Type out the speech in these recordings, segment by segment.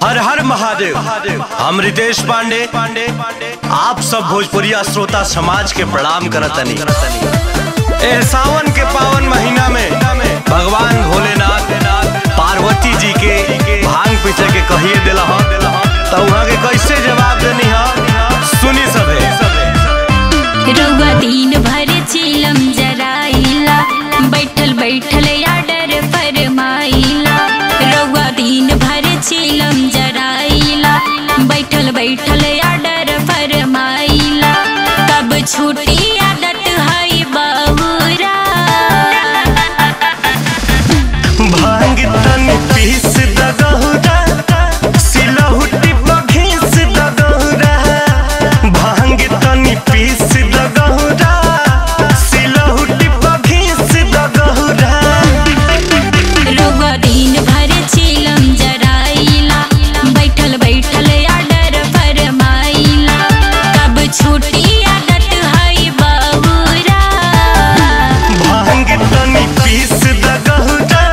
हर हर महादेव। हम रितेश पांडे आप सब भोजपुरिया श्रोता समाज के प्रणाम करतनी। सावन के पावन महीना में भगवान भोलेनाथ पार्वती जी के भांग पीछे के कहिए दिला तो वहाँ के कैसे जवाब देनी सुनी सभे। रउआ दिन भर चिलम जराइला, बैठल बैठल आर्डर फरमाइला। रउआ दिन भर चिलम जराइला, बैठल बैठल आर्डर फरमाइला। कब छूटी आदत है बहुरा, भांग तन पीस दगहुरा, सिलहुटी बघीस दगहुरा। भांग तन पीस दगहुरा, सिलहुटी बघीस दगहुरा। रउआ दिन भर चिलम जराइला, बैठल बैठल आर्डर फरमाइला। कब छूटी आदत है बहुरा, भांग तन पीस दगहुरा,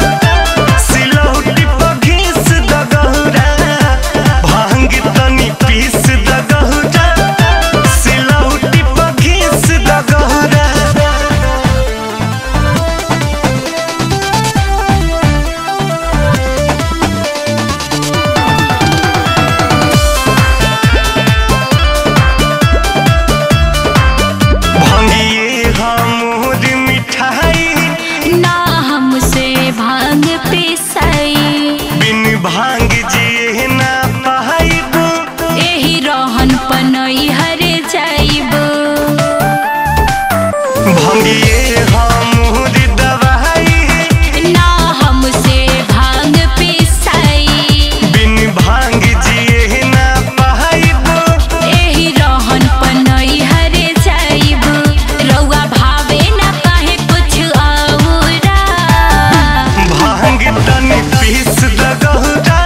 सिलहुटी बघीस दगहुरा। भांग तन पीस दगहुरा, सिलहुटी बघीस दगहुरा। भांगिए हमर मिठाई, ना हमसे भांग पिसाई। बिन भांग जिए ना पाइबो, एही रहन पनई हरे जाइबो। भांगिए हमर दवाई, ना हमसे भांग पिसाई। बिन भांग जिए ना पाइबो। एही रहन पनई हरे जाइबो। रउआ भावे ना काहे कुछ औरा, भांग तन पीस दगहुरा,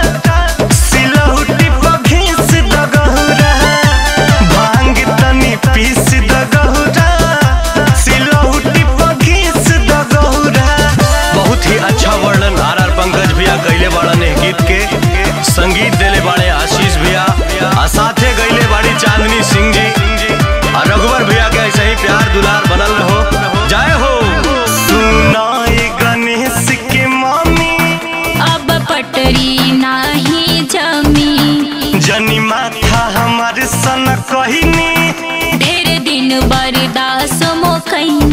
सिलहुटी बघीस दगहुरा। भांग तन पीस दगहुरा, सिलहुटी बघीस दगहुरा। बहुत ही अच्छा वर्णन आर पंकज भैया गईले बाड़न गीत के। संगीत देले बाड़े आशीष भैया, आ साथे गईले बाड़ी चांदनी सिंह जी। और रघुवर भैया के ऐसे ही प्यार दुलार बनल रहो। जय हो। सुनाए गणेश के मामी, अब पटरी नाही जमी। जनी माथा हमारे सन कहिनी, ढेर दिन बर्दाश्त मो कहीं